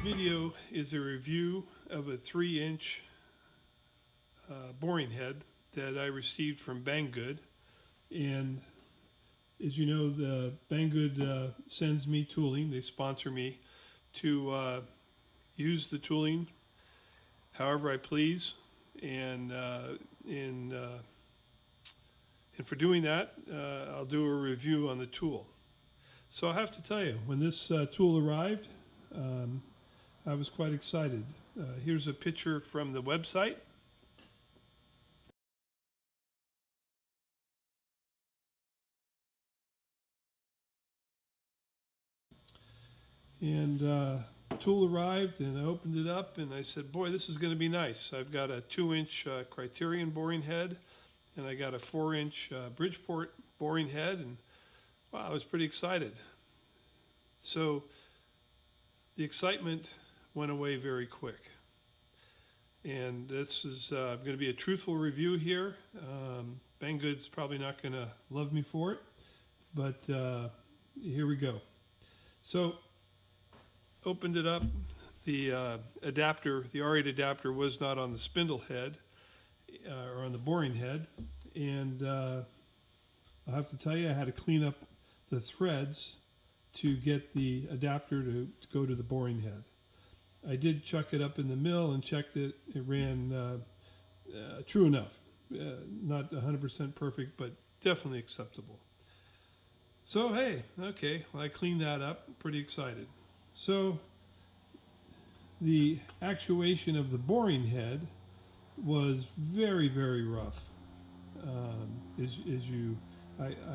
video is a review of a 3-inch boring head that I received from Banggood. And as you know, the Banggood sends me tooling. They sponsor me to use the tooling however I please. And for doing that, I'll do a review on the tool. So I have to tell you, when this tool arrived, I was quite excited. Here's a picture from the website. And the tool arrived, and I opened it up, and I said, boy, this is going to be nice. I've got a 2-inch Criterion boring head, and I got a 4-inch Bridgeport boring head, and wow, I was pretty excited. So the excitement went away very quick. And this is going to be a truthful review here. Banggood's probably not going to love me for it, but here we go. So, opened it up. The adapter, the R8 adapter, was not on the spindle head or on the boring head. And I have to tell you, I had to clean up the threads to get the adapter to go to the boring head. I did chuck it up in the mill and checked it. It ran true enough. Not 100% perfect, but definitely acceptable. So hey, okay, well, I cleaned that up. Pretty excited. So the actuation of the boring head was very, very rough. I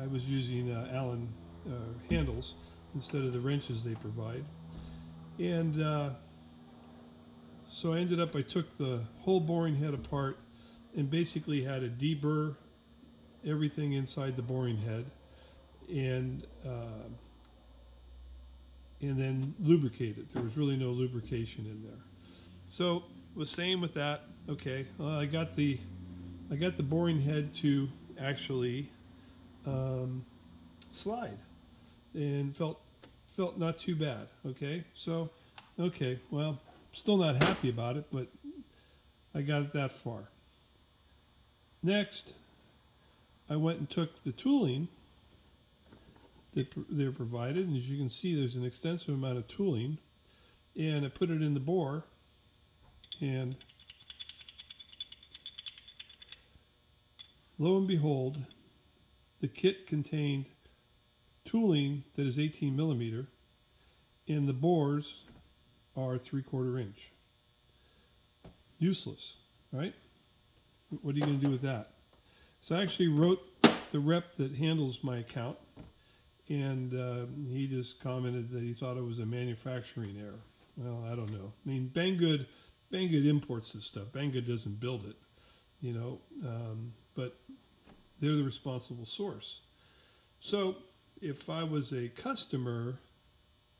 was using Allen handles instead of the wrenches they provide. And so I took the whole boring head apart and basically had to deburr everything inside the boring head and then lubricate it. There was really no lubrication in there. So was saying with that, okay, well, I got the boring head to actually slide, and felt not too bad. Okay, so okay, well, still not happy about it, but I got it that far. Next, I went and took the tooling that they're provided, and as you can see, there's an extensive amount of tooling, and I put it in the bore, and lo and behold, the kit contained tooling that is 18 millimeter, and the bores are 3/4 inch. Useless, right? What are you going to do with that? So I actually wrote the rep that handles my account, and he just commented that he thought it was a manufacturing error. Well, I don't know. I mean, Banggood imports this stuff. Banggood doesn't build it, you know, but they're the responsible source. So if I was a customer,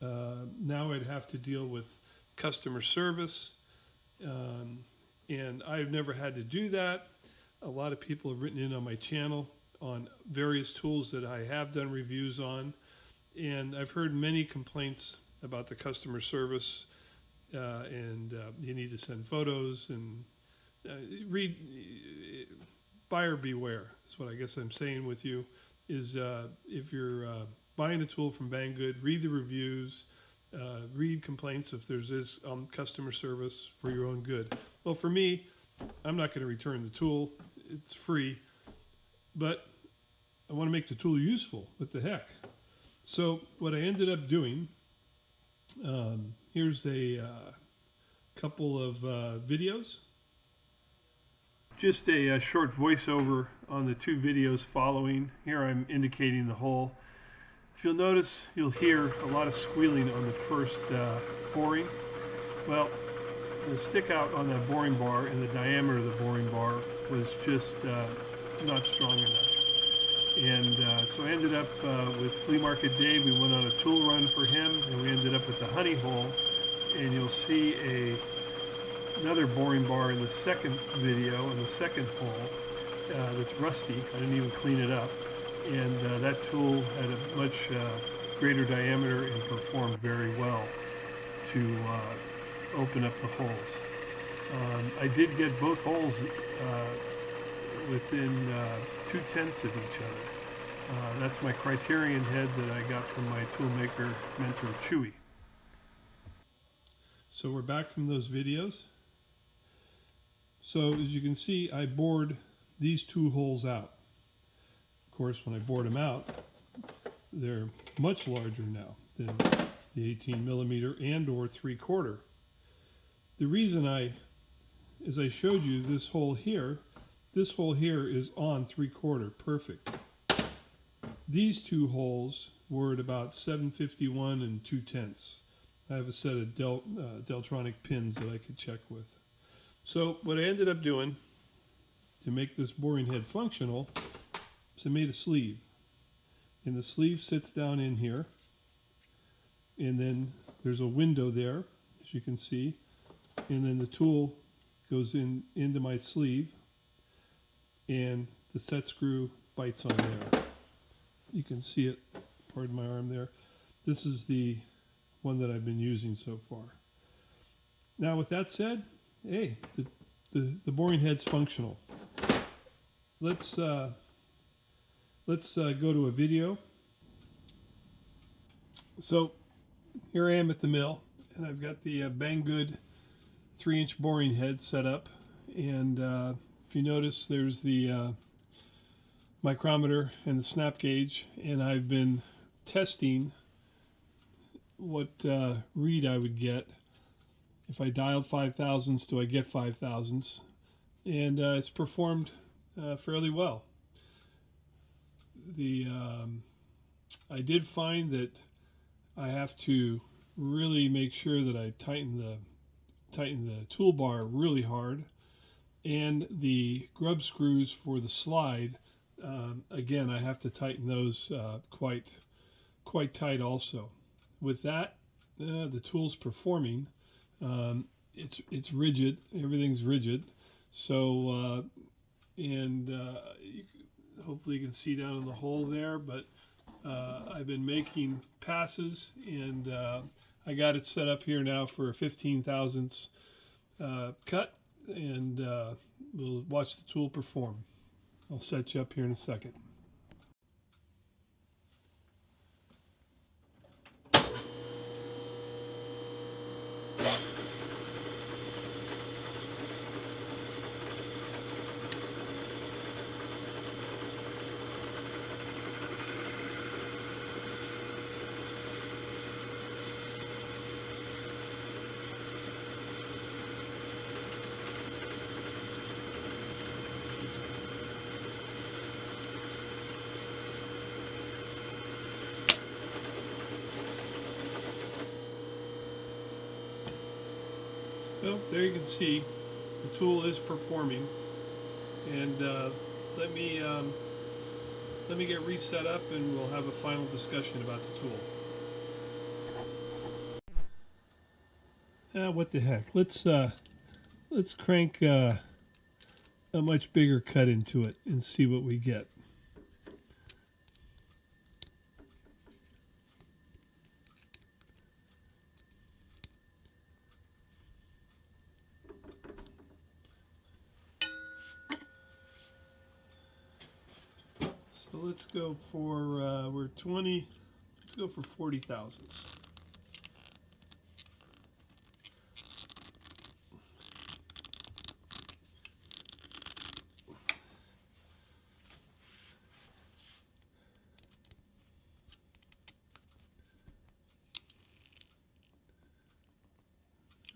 now I'd have to deal with customer service, and I've never had to do that. A lot of people have written in on my channel on various tools that I have done reviews on, and I've heard many complaints about the customer service, and you need to send photos, and read, buyer beware is what I guess I'm saying with you, is if you're buying a tool from Banggood, read the reviews, read complaints if there's this customer service for your own good. Well, for me, I'm not going to return the tool. It's free, but I want to make the tool useful. What the heck? So what I ended up doing, here's a couple of videos. Just a short voiceover on the 2 videos following. Here I'm indicating the hole. If you'll notice, you'll hear a lot of squealing on the first boring. Well, the stick out on that boring bar and the diameter of the boring bar was just not strong enough. And so I ended up with Flea Market Dave. We went on a tool run for him, and we ended up at the honey hole. And you'll see another boring bar in the second video, in the second hole, that's rusty. I didn't even clean it up. And that tool had a much greater diameter and performed very well to open up the holes. I did get both holes within 2/10 of each other. That's my Criterion head that I got from my toolmaker mentor Chewy. So we're back from those videos. So as you can see, I bored these two holes out. Of course, when I bored them out, they're much larger now than the 18 millimeter and or 3/4. The reason as I showed you this hole here is on 3/4, perfect. These two holes were at about 751 and 2/10. I have a set of Deltronic pins that I could check with. So what I ended up doing to make this boring head functional is I made a sleeve. And the sleeve sits down in here. And then there's a window there, as you can see. And then the tool goes into my sleeve. And the set screw bites on there. You can see it, pardon my arm there. This is the one that I've been using so far. Now with that said, hey, the boring head's functional. Let's go to a video. So here I am at the mill, and I've got the Banggood 3-inch boring head set up. And if you notice, there's the micrometer and the snap gauge, and I've been testing what read I would get if I dialed 5/1000s. Do I get 5/1000s? And it's performed fairly well. I did find that I have to really make sure that I tighten the toolbar really hard, and the grub screws for the slide. Again, I have to tighten those quite tight also. With that, the tool's performing. It's rigid. Everything's rigid. So, hopefully you can see down in the hole there. But I've been making passes, and I got it set up here now for a 15/1000 cut, and we'll watch the tool perform. I'll set you up here in a second. Well, there you can see the tool is performing, and let me get reset up, and we'll have a final discussion about the tool. What the heck? Let's crank a much bigger cut into it and see what we get. So let's go for, we're 20, let's go for 40/1000.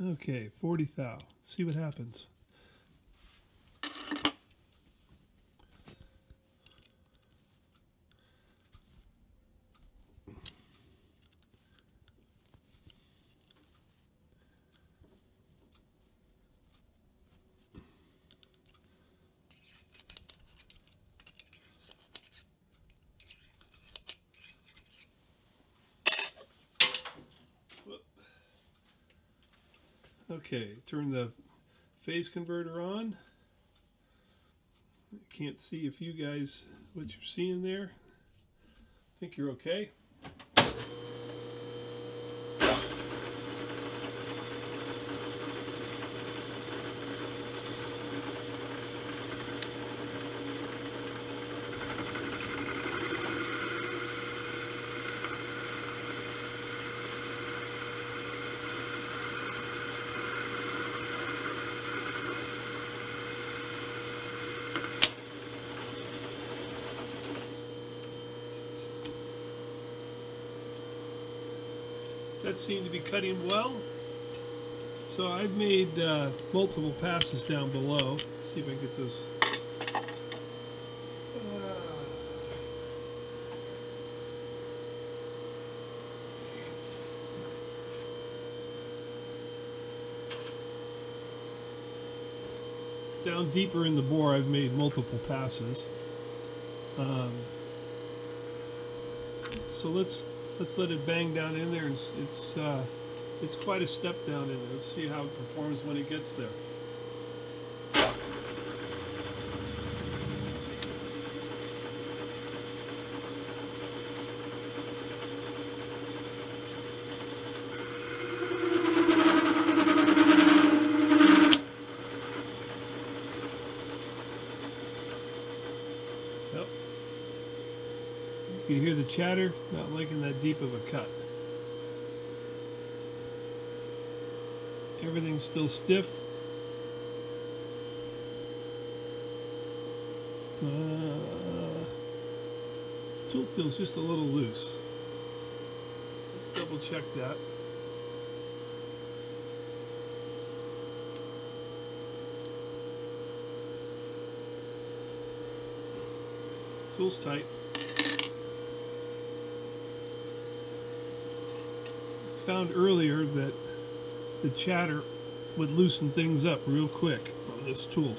Okay, 40 thou. Let's see what happens. Okay, turn the phase converter on. I can't see if you guys, what you're seeing there. I think you're okay. That seemed to be cutting well. So I've made multiple passes down below. See if I can get this. Down deeper in the bore, I've made multiple passes. So let's let it bang down in there, and it's quite a step down in there. Let's see how it performs when it gets there. Yep. You can hear the chatter, not liking that deep of a cut. Everything's still stiff. Tool feels just a little loose. Let's double check that. Tool's tight. Found earlier that the chatter would loosen things up real quick on this tool.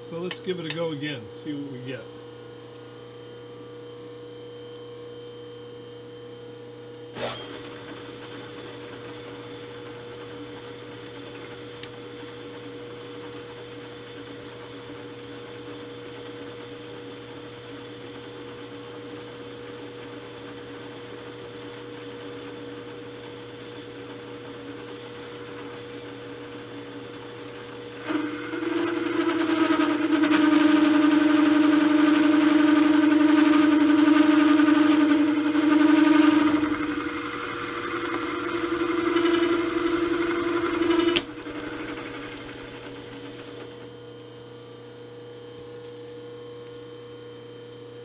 So let's give it a go again, see what we get.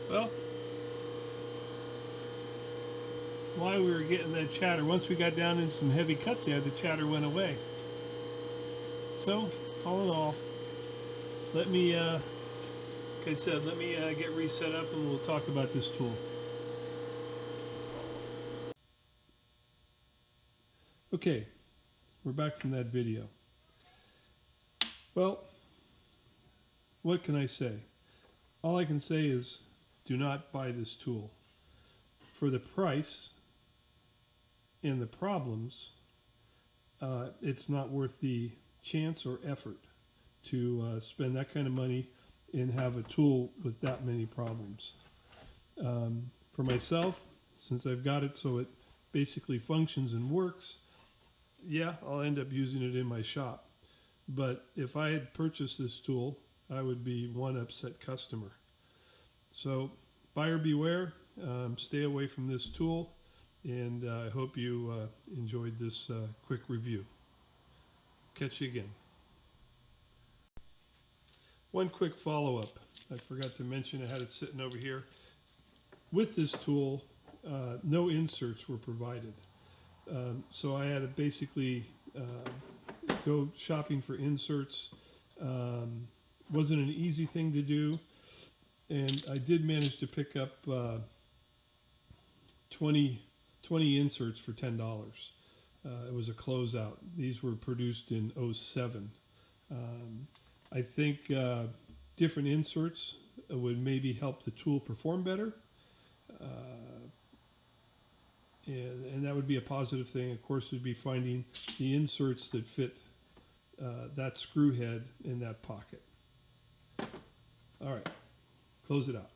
Well, while we were getting that chatter, once we got down in some heavy cut there, the chatter went away. So, all in all, let me, like I said, let me get reset up and we'll talk about this tool. Okay, we're back from that video. Well, what can I say? All I can say is do not buy this tool. For the price and the problems, it's not worth the chance or effort to spend that kind of money and have a tool with that many problems. For myself, since I've got it so it basically functions and works, yeah, I'll end up using it in my shop. But if I had purchased this tool, I would be one upset customer. So buyer beware, stay away from this tool, and I hope you enjoyed this quick review. Catch you again. One quick follow-up. I forgot to mention, I had it sitting over here. With this tool, no inserts were provided. So I had to basically go shopping for inserts. Wasn't an easy thing to do. And I did manage to pick up 20 inserts for $10. It was a closeout. These were produced in '07. I think different inserts would maybe help the tool perform better. And that would be a positive thing. Of course, would be finding the inserts that fit that screw head in that pocket. All right. Close it out.